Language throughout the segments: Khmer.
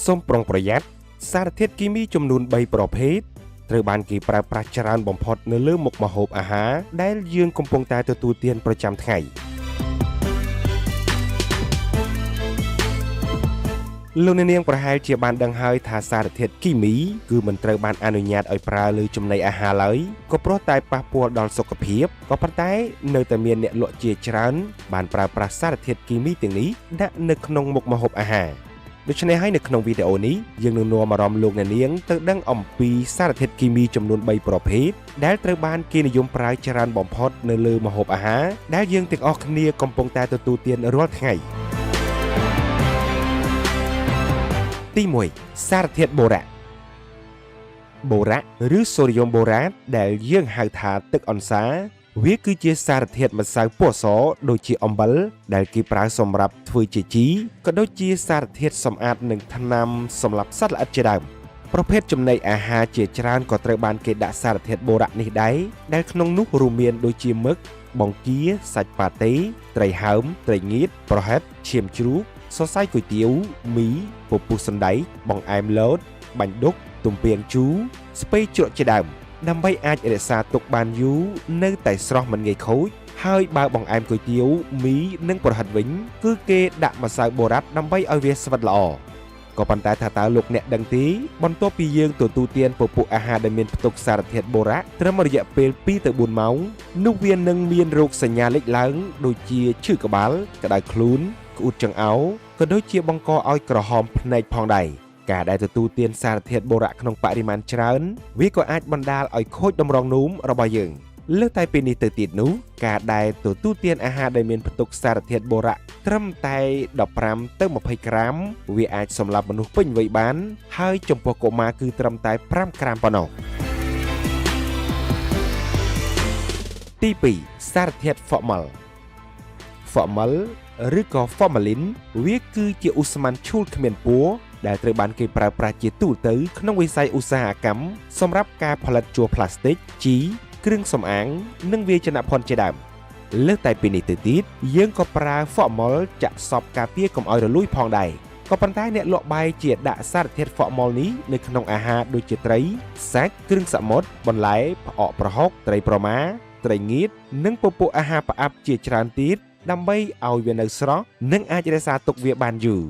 សូមប្រុងប្រយ័ត្នសារធាតុគីមីចំនួន3ប្រភេទត្រូវបានគេប្រើប្រាស់ច្រើនបំផុតនៅលើមុខម្ហូបអាហារដែលយើងកំពុងតែទទួលទានប្រចាំថ្ងៃលោកអ្នកនាងប្រហែលជាបានដឹងហើយថាសារធាតុគីមីគឺមិនត្រូវបានអនុញ្ញាតឲ្យប្រើលើចំណីអាហារឡើយក៏ព្រោះតែប៉ះពាល់ដល់សុខភាពក៏ប៉ុន្តែនៅតែមានអ្នកលក់ជាច្រើនបានប្រើប្រាស់សារធាតុគីមីទាំងនេះដាក់នៅក្នុងមុខម្ហូបអាហារដូច្នេះហើយនៅក្នុងវីដេអូនេះយើងនឹងនាំអារម្មណ៍លោកអ្នកនាងទៅដឹងអំពីសារធាតុគីមីចំនួន3ប្រភេទដែលត្រូវបានគេនិយមប្រើច្រើនបំផុតនៅលើម្ហូបអាហារដែលយើងទាំងអស់គ្នាកំពុងតែទទួលទានរាល់ថ្ងៃទី1សារធាតុបូរ៉ាឬសូដ្យូមបូរ៉ាតដែលយើងហៅថាទឹកអន្សាវាគឺជាសារធាតុម្សៅពណ៌សដូចជាអំបិលដែលគេប្រើសម្រាប់ធ្វើជាជីក៏ដូចជាសារធាតុសម្អាតនិងថ្នាំសម្រាប់សត្វល្អិតជាដើមប្រភេទចំណីអាហារជាច្រើនក៏ត្រូវបានគេដាក់សារធាតុបូរ៉ានេះដែរដែលក្នុងនោះរួមមានដូចជាមឹកបង្គាសាច់ប៉ាតេត្រីហើមត្រីងៀតប្រហិតឈាមជ្រូកសរសៃគុយទាវមីពពុះសណ្តែកបង្អែមលតបាញ់ឌុកទំពាំងជូរស្ពៃជ្រក់ជាដើមដើម្បីអាចរក្សាទុកបានយូរនៅតែស្រស់មិនងាយខូចហើយបើបង្អែមគុយទាវមីនិងប្រហិតវិញគឺគេដាក់ម្សៅបូរ៉ាត់ដើម្បីឲ្យវាស្វិតល្អក៏ប៉ុន្តែថាតើលោកអ្នកដឹងទេបន្ទាប់ពីយើងទទួលទានពពុះអាហារដែលមានផ្ទុកសារធាតុបូរ៉ាត្រឹមរយៈពេល2ទៅ4ម៉ោងនោះវានឹងមានរោគសញ្ញាលេចឡើងដូចជាឈឺក្បាលក្តៅខ្លួនក្អួតចង្អោរក៏ដូចជាបង្កឲ្យក្រហមភ្នែកផងដែរការដែលទទួលទានសារធាតុបូរ៉ាក្នុងបរិមាណច្រើនវាក៏អាចបណ្ដាលឲ្យខូចតម្រងនោមរបស់យើងលើសតែពីនេះទៅទៀតនោះការដែលទទួលទានអាហារដែលមានផ្ទុកសារធាតុបូរ៉ាត្រឹមតែ15ទៅ20ក្រាមវាអាចសម្លាប់មនុស្សពេញវ័យបានហើយចំពោះកុមារគឺត្រឹមតែ5ក្រាមប៉ុណ្ណោះទី2សារធាតុហ្វូម៉ុលឬក៏ formalin វាគឺជាឧស្ម័នឆួលគ្មានពណ៌ដែលត្រូវបានគេប្រើប្រាស់ជាទូទៅក្នុងវិស័យឧស្សាហកម្មសម្រាប់ការផលិតជ័រផ្លាស្ទិកជីគ្រឿងសម្អាងនិងវាយនភ័ណ្ឌជាដើមលើសតែពីនេះទៅទៀតយើងក៏ប្រើ formol ចាក់សពការពារកុំឲ្យរលួយផងដែរក៏ប៉ុន្តែអ្នកលក់បាយជាដាក់សារធាតុ formol នេះនៅក្នុងអាហារដូចជាត្រីសាច់គ្រឿងសមុទ្របន្លែផ្អកប្រហុកត្រីប្រម៉ាត្រីងៀតនិងពពុះអាហារផ្អាប់ជាច្រើនទៀតដើម្បីឲ្យវានៅស្រស់និងអាចរក្សាទុកវាបានយូរ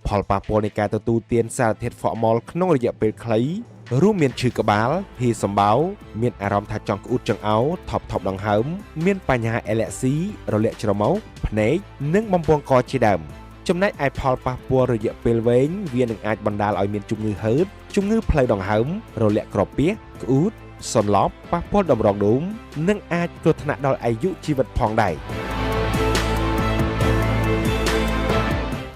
ផលប៉ះពាល់នៃការទទួលទានសារធាតុ formol ក្នុងរយៈពេលខ្លីរួមមានឈឺក្បាលហៀសម្បោរមានអារម្មណ៍ថាចង់ក្អួតចង្អោរថប់ដង្ហើមមានបញ្ហាអេលែកស៊ីរលាកច្រមុះភ្នែកនិងបំពង់កជាដើមចំណែកឯផលប៉ះពាល់រយៈពេលវែងវានឹងអាចបណ្ដាលឲ្យមានជំងឺហឺតជំងឺផ្លូវដង្ហើមរលាកក្រពះក្អួតសន្លប់ប៉ះពាល់តម្រងនោមនិងអាចគ្រោះថ្នាក់ដល់អាយុជីវិតផងដែរ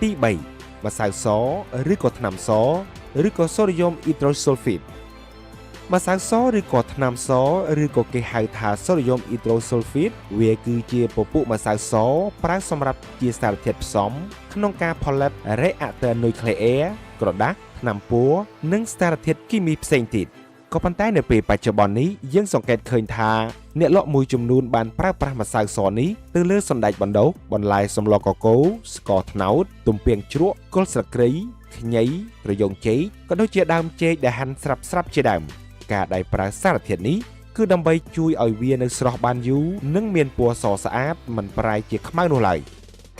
ទី3ម្សៅសឬក៏ថ្នាំសឬក៏សូដ្យូមអ៊ីដ្រូស៊ូលហ្វីតម្សៅសឬក៏ថ្នាំសឬក៏គេហៅថាសូដ្យូមអ៊ីដ្រូស៊ូលហ្វីតវាគឺជាពពុះម្សៅសប្រើសម្រាប់ជាសារធាតុផ្សំក្នុងការផលិតរ៉េអាក់ទ័រនុយក្លេអ៊ែរក្រដាសថ្នាំពណ៌និងសារធាតុគីមីផ្សេងទៀតក៏ប៉ុន្តែនៅពេលបច្ចុប្បន្ននេះយើងសង្កេតឃើញថាអ្នកលក់មួយចំនួនបានប្រើប្រាស់ម្សៅសនេះទៅលើសណ្តែកបណ្ដុះបន្លែសម្លកកូរស្ករត្នោតទំពាំងជ្រក់គល់ស្លឹកគ្រៃខ្ញីត្រយូងចេកក៏ដូចជាដើមចេកដែលហាន់ស្រាប់ជាដើមការដែលប្រើសារធាតុនេះគឺដើម្បីជួយឲ្យវានៅស្រស់បានយូរនិងមានពណ៌សស្អាតមិនប្រែជាខ្មៅនោះឡើយ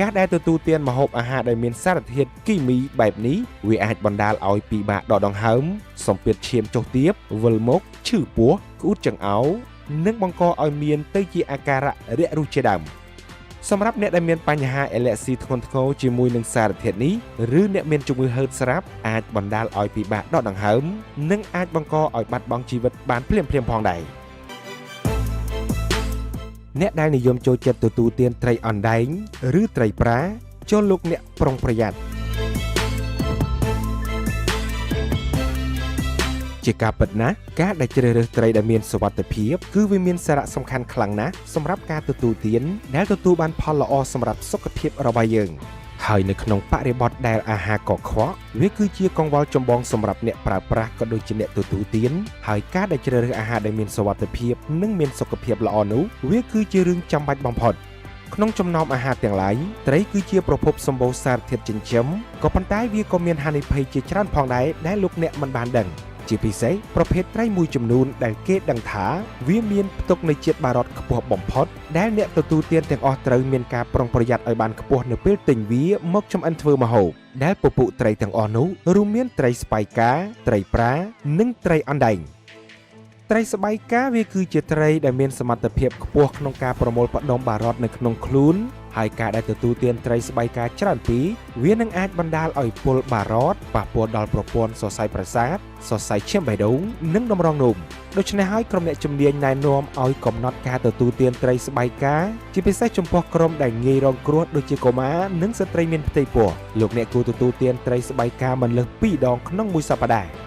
ការដែលទទួលទានម្ហូបអាហារដែលមានសារធាតុគីមីបែបនេះវាអាចបណ្ដាលឲ្យពិបាកដកដង្ហើមសម្ពាធឈាមចុះទាបវិលមុខឈឺពោះក្អួតចង្អោរនិងបង្កឲ្យមានទៅជាអាការៈរាករូសជាដើមសម្រាប់អ្នកដែលមានបញ្ហាអេលែកស៊ីធ្ងន់ធ្ងរជាមួយនឹងសារធាតុនេះឬអ្នកមានជំងឺហឺតស្រាប់អាចបណ្ដាលឲ្យពិបាកដកដង្ហើមនិងអាចបង្កឲ្យបាត់បង់ជីវិតបានភ្លាមផងដែរអ្នកដែលនិយមចូលចិត្តទទួលទានត្រីអណ្ដែងឬត្រីប្រាចូលលោកអ្នកប្រុងប្រយ័ត្នជាការពិតណាស់ការដែលជ្រើសរើសត្រីដែលមានសុវត្ថិភាពគឺវាមានសារៈសំខាន់ខ្លាំងណាស់សម្រាប់ការទទួលទានដែលទទួលបានផលល្អសម្រាប់សុខភាពរបស់យើងហើយនៅក្នុងបរិបទដែលអាហារកខ្វក់វាគឺជាកង្វល់ចម្បងសម្រាប់អ្នកប្រើប្រាស់ក៏ដូចជាអ្នកទទួលទានហើយការដែលជ្រើសរើសអាហារដែលមានសុវត្ថិភាពនិងមានសុខភាពល្អនោះវាគឺជារឿងចាំបាច់បំផុត ក្នុងចំណោមអាហារទាំងឡាយត្រីគឺជាប្រភពសម្បូរសារធាតុចិញ្ចឹមក៏ប៉ុន្តែវាក៏មានហានិភ័យជាច្រើនផងដែរដែលលោកអ្នកមិនបានដឹងជាពិសេសប្រភេទត្រីមួយចំនួនដែលគេដឹងថាវាមានផ្ទុកនៃជាតិបារ៉តខ្ពស់បំផុតដែលអ្នកទទួលទានទាំងអស់ត្រូវមានការប្រុងប្រយ័ត្នឲ្យបានខ្ពស់នៅពេលទិញវាមកចម្អិនធ្វើម្ហូបដែលពពុះត្រីទាំងអស់នោះរួមមានត្រីស្បៃការត្រីប្រានិងត្រីអណ្ដែងត្រីស្បៃការវាគឺជាត្រីដែលមានសមត្ថភាពខ្ពស់ក្នុងការប្រមូលផ្ដុំបារ៉តនៅក្នុងខ្លួនហើយការដែលទទួលទានត្រីស្បៃការច្រើនពេកវានឹងអាចបណ្ដាលឲ្យពុលបារ៉តប៉ះពាល់ដល់ប្រព័ន្ធសរសៃប្រសាទសរសៃឈាមបេះដូងនិងតម្រងនោមដូច្នេះហើយក្រុមអ្នកជំនាញណែនាំឲ្យកំណត់ការទទួលទានត្រីស្បៃការជាពិសេសចំពោះក្រុមដែលងាយរងគ្រោះដូចជាកុមារនិងស្ត្រីមានផ្ទៃពោះលោកអ្នកគួរទទួលទានត្រីស្បៃការមិនលើស2ដងក្នុងមួយសប្តាហ៍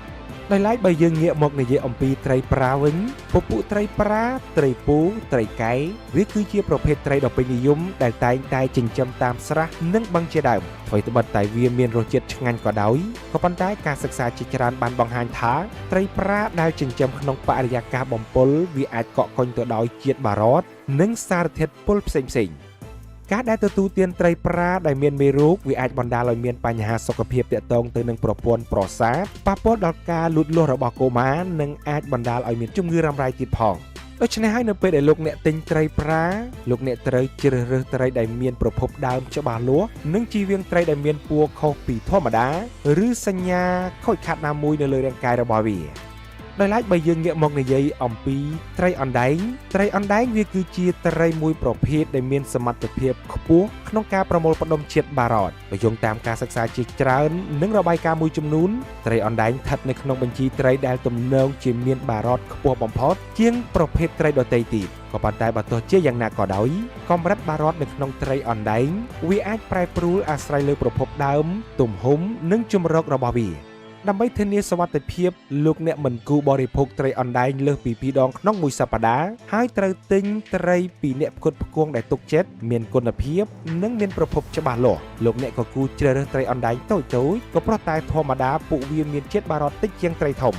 ដោយឡែកបើយើងងាកមកនិយាយអំពីត្រីប្រាវិញពពួកត្រីប្រាត្រីពូត្រីកែវាគឺជាប្រភេទត្រីដ៏ពេញនិយមដែលតែងតែចិញ្ចឹមតាមស្រះនិងបឹងជាដើមអ្វីត្បិតតែវាមានរសជាតិឆ្ងាញ់ក៏ដោយក៏ប៉ុន្តែការសិក្សាជាច្រើនបានបង្ហាញថាត្រីប្រាដែលចិញ្ចឹមក្នុងបរិយាកាសបំពុលវាអាចកកកុញទៅដោយជាតិបារ៉តនិងសារធាតុពុលផ្សេងៗការដែលទទួលទានត្រីប្រាដែលមានមេរោគវាអាចបណ្ដាលឲ្យមានបញ្ហាសុខភាពទាក់ទងទៅនឹងប្រព័ន្ធប្រសាទប៉ះពាល់ដល់ការលូតលាស់របស់កុមារនិងអាចបណ្ដាលឲ្យមានជំងឺរ៉ាំរ៉ៃទៀតផងដូច្នេះហើយនៅពេលដែលលោកអ្នកទិញត្រីប្រាលោកអ្នកត្រូវជ្រើសរើសត្រីដែលមានប្រភពដើមច្បាស់លាស់និងជៀសវាងត្រីដែលមានពណ៌ខុសពីធម្មតាឬសញ្ញាខូចខាតណាមួយនៅលើរាងកាយរបស់វាដោយឡែកបើយើងងាកមកនិយាយអំពីត្រីអណ្ដែងវាគឺជាត្រីមួយប្រភេទដែលមានសមត្ថភាពខ្ពស់ក្នុងការប្រមូលផ្ដុំជាតិបារ៉តបើយោងតាមការសិក្សាជាច្រើននិងរបាយការណ៍មួយចំនួនត្រីអណ្ដែងស្ថិតនៅក្នុងបញ្ជីត្រីដែលទំនងជាមានបារ៉តខ្ពស់បំផុតជាងប្រភេទត្រីដទៃទៀតក៏ប៉ុន្តែបើទោះជាយ៉ាងណាក៏ដោយកម្រិតបារ៉តនៅក្នុងត្រីអណ្ដែងវាអាចប្រែប្រួលអាស្រ័យលើប្រភពដើមទំហំនិងជម្រករបស់វាដើម្បីធានាសុវត្ថិភាពលោកអ្នកមិនគួរបរិភោគត្រីអណ្ដែងលើសពី2ដងក្នុងមួយសប្តាហ៍ហើយត្រូវទិញត្រីពីអ្នកផ្គត់ផ្គង់ដែលទុកចិត្តមានគុណភាពនិងមានប្រភពច្បាស់លាស់លោកអ្នកក៏គួរជ្រើសរើសត្រីអណ្ដែងតូចៗក៏ព្រោះតែធម្មតាពួកវាមានជាតិបារ៉តតិចជាងត្រីធំ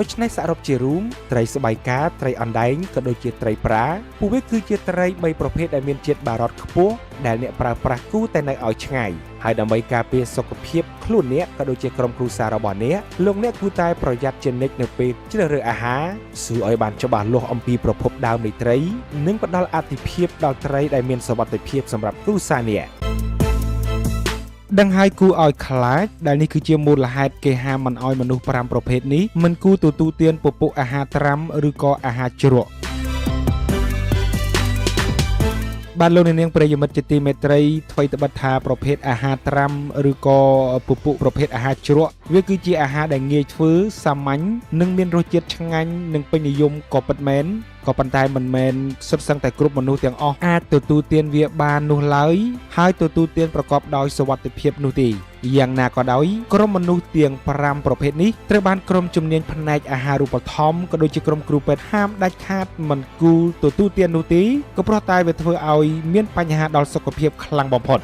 ដូច្នេះសរុបជារួមត្រីស្បៃការត្រីអណ្ដែងក៏ដូចជាត្រីប្រាពួកវាគឺជាត្រី3ប្រភេទដែលមានជាតិបារ៉តខ្ពស់ដែលអ្នកប្រើប្រាស់គួរតែនៅឲ្យឆ្ងាយហើយដើម្បីការពារសុខភាពខ្លួនអ្នកក៏ដូចជាក្រុមគ្រួសាររបស់អ្នកលោកអ្នកគួរតែប្រយ័ត្នជានិច្ចនៅពេលជ្រើសរើសអាហារសួរឲ្យបានច្បាស់លាស់អំពីប្រភពដើមនៃត្រីនិងផ្ដល់អាទិភាពដល់ត្រីដែលមានសុវត្ថិភាពសម្រាប់គ្រួសារអ្នកដឹងហើយគួរឲ្យខ្លាចដែលនេះគឺជាមូលហេតុគេហាមមិនឲ្យមនុស្ស5ប្រភេទនេះមិនគួរទទួលទានពពុះអាហារត្រាំឬក៏អាហារជ្រក់បាទលោកអ្នកនាងប្រិយមិត្តជាទីមេត្រីថ្មីត្បិតថាប្រភេទអាហារត្រាំឬក៏ពពុះប្រភេទអាហារជ្រក់វាគឺជាអាហារដែលងាយធ្វើសាមញ្ញនិងមានរសជាតិឆ្ងាញ់និងពេញនិយមក៏ពិតមែនក៏ប៉ុន្តែមិនមែនសុទ្ធសឹងតែគ្រប់មនុស្សទាំងអស់អាចទទួលទានវាបាននោះឡើយហើយទទួលទានប្រកបដោយសុវត្ថិភាពនោះទេយ៉ាងណាក៏ដោយក្រុមមនុស្សទាំង5ប្រភេទនេះត្រូវបានក្រុមជំនាញផ្នែកអាហារូបត្ថម្ភក៏ដូចជាក្រុមគ្រូពេទ្យហាមដាច់ខាតមិនគួរទទួលទាននោះទេក៏ព្រោះតែវាធ្វើឲ្យមានបញ្ហាដល់សុខភាពខ្លាំងបំផុត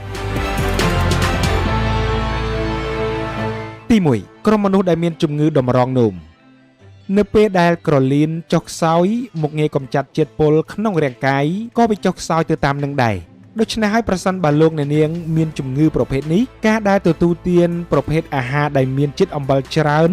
ទី1ក្រុមមនុស្សដែលមានជំងឺតម្រងនោមនៅពេលដែលក្រលៀនចុះខ្សោយមុខងារកម្ចាត់ជាតិពុលក្នុងរាងកាយក៏វាចុះខ្សោយទៅតាមនឹងដែរដូច្នេះហើយប្រសិនបើលោកអ្នកនាងមានជំងឺប្រភេទនេះការដែលទទួលទានប្រភេទអាហារដែលមានជាតិអំបិលច្រើន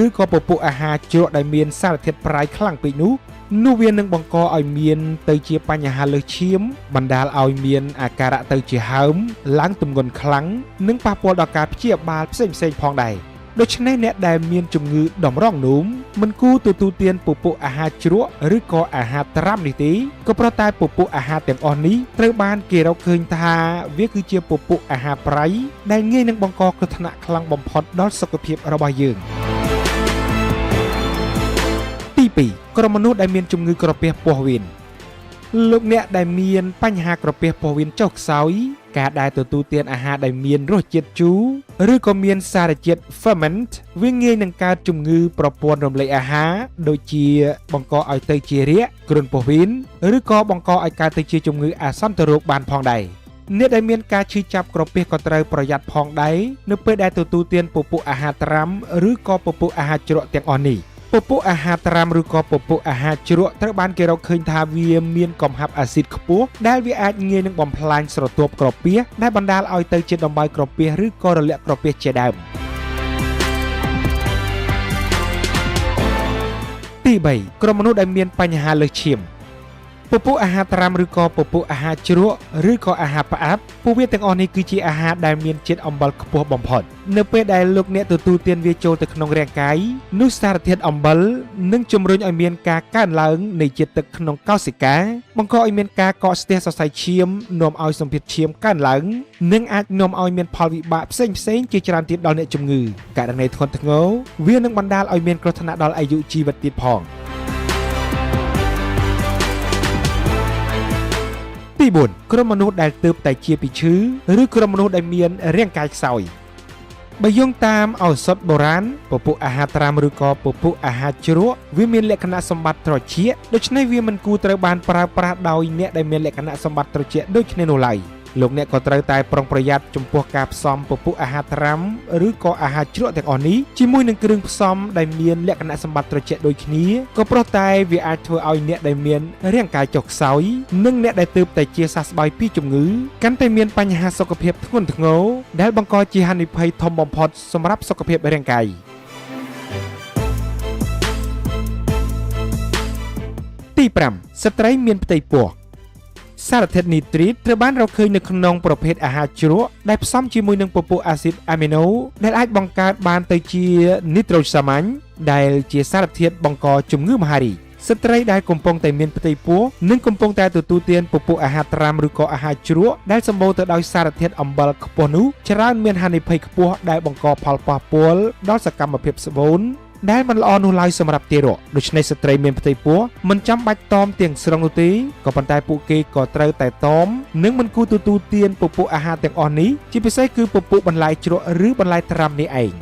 ឬក៏ពពុះអាហារជ្រក់ដែលមានសារធាតុប្រៃខ្លាំងពេកនោះវានឹងបង្កឲ្យមានទៅជាបញ្ហាលើសឈាមបណ្ដាលឲ្យមានអាការៈទៅជាហើមឡើងទម្ងន់ខ្លាំងនិងប៉ះពាល់ដល់ការព្យាបាលផ្សេងៗផងដែរដូច្នេះអ្នកដែលមានជំងឺតម្រងនោមមិនគួរទទួលទានពពុះអាហារជ្រក់ឬក៏អាហារត្រាំនេះទេក៏ព្រោះតែពពុះអាហារទាំងអស់នេះត្រូវបានគេរកឃើញថាវាគឺជាពពុះអាហារប្រៃដែលងាយនឹងបង្កគ្រោះថ្នាក់ខ្លាំងបំផុតដល់សុខភាពរបស់យើងទី2ក្រុមមនុស្សដែលមានជំងឺក្រពះពោះវៀនលោកអ្នកដែលមានបញ្ហាក្រពះពោះវៀនចុះខ្សោយការដែលទទួលទានអាហារដែលមានរសជាតិជូរឬក៏មានសារជាតិ ferment វាងាយនឹងកើតជំងឺប្រព័ន្ធរំលាយអាហារដូចជាបង្កឲ្យទៅជារាគគ្រុនពោះវៀនឬក៏បង្កឲ្យកើតទៅជាជំងឺអាសន្នរោគបានផងដែរអ្នកដែលមានការឈឺចាប់ក្រពះក៏ត្រូវប្រយ័ត្នផងដែរនៅពេលដែលទទួលទានពពុះអាហារត្រាំឬក៏ពពុះអាហារជ្រក់ទាំងអស់នេះព ពុះអាហារត្រាំឬក៏ពពុះអាហារជ្រក់ត្រូវបានគេរកឃើញថាវាមានកំហាប់អាស៊ីតខ្ពស់ដែលវាអាចងាយនឹងបំផ្លាញស្រទាប់ក្រពះដែលបណ្ដាលឲ្យទៅជាដំបៅក្រពះឬក៏រលាកក្រពះជាដើមទី3ក្រុមមនុស្សដែលមានបញ្ហាលើសឈាមពពុះអាហារត្រាំឬក៏ពពុះអាហារជ្រក់ឬក៏អាហារផ្អាប់ពួកវាទាំងអស់នេះគឺជាអាហារដែលមានជាតិអំបិលខ្ពស់បំផុតនៅពេលដែលលោកអ្នកទទួលទានវាចូលទៅក្នុងរាងកាយនោះសារធាតុអំបិលនឹងជំរុញឲ្យមានការកើនឡើងនៃជាតិទឹកក្នុងកោសិកាបង្កឲ្យមានការកកស្ទះសរសៃឈាមនាំឲ្យសម្ពាធឈាមកើនឡើងនិងអាចនាំឲ្យមានផលវិបាកផ្សេងៗជាច្រើនទៀតដល់អ្នកជំងឺករណីធ្ងន់ធ្ងរវានឹងបណ្ដាលឲ្យមានគ្រោះថ្នាក់ដល់អាយុជីវិតទៀតផងទី4ក្រុមមនុស្សដែលទើបតែជាពីឈឺឬក្រុមមនុស្សដែលមានរាងកាយខ្សោយបើយោងតាមឱសថបុរាណពពុះអាហារត្រាំឬក៏ពពុះអាហារជ្រក់វាមានលក្ខណៈសម្បត្តិត្រជាក់ដូច្នេះវាមិនគួរត្រូវបានប្រើប្រាស់ដោយអ្នកដែលមានលក្ខណៈសម្បត្តិត្រជាក់ដូចគ្នានោះឡើយលោកអ្នកក៏ត្រូវតែប្រុងប្រយ័ត្នចំពោះការផ្សំពពុះអាហារត្រាំឬក៏អាហារជ្រក់ទាំងអស់នេះជាមួយនឹងគ្រឿងផ្សំដែលមានលក្ខណៈសម្បត្តិត្រជាក់ដូចគ្នាក៏ព្រោះតែវាអាចធ្វើឲ្យអ្នកដែលមានរាងកាយចុះខ្សោយនិងអ្នកដែលទើបតែជាសះស្បើយពីជំងឺកាន់តែមានបញ្ហាសុខភាពធ្ងន់ធ្ងរដែលបង្កជាហានិភ័យធំបំផុតសម្រាប់សុខភាពរាងកាយទី5ស្ត្រីមានផ្ទៃពោះសារធាតុនីត្រីតត្រូវបានរកឃើញនៅក្នុងប្រភេទអាហារជ្រក់ដែលផ្សំជាមួយនឹងពពុះអាស៊ីតអាមីណូដែលអាចបង្កើតបានទៅជានីត្រូសាម៉ាញ់ដែលជាសារធាតុបង្កជំងឺមហារីកស្ត្រីដែលកំពុងតែមានផ្ទៃពោះនិងកំពុងតែទទួលទានពពុះអាហារត្រាំឬក៏អាហារជ្រក់ដែលសម្បូរទៅដោយសារធាតុអំបិលខ្ពស់នោះច្រើនមានហានិភ័យខ្ពស់ដែលបង្កផលប៉ះពាល់ដល់សកម្មភាពស្បូនដែលមិនល្អនោះឡើយសម្រាប់ទារកដូច្នេះស្ត្រីមានផ្ទៃពោះមិនចាំបាច់តមទាំងស្រុងនោះទេក៏ប៉ុន្តែពួកគេក៏ត្រូវតែតមនិងមិនគួរទទួលទានពពុះអាហារទាំងអស់នេះជាពិសេសគឺពពុះបន្លែជ្រក់ឬបន្លែត្រាំនេះឯង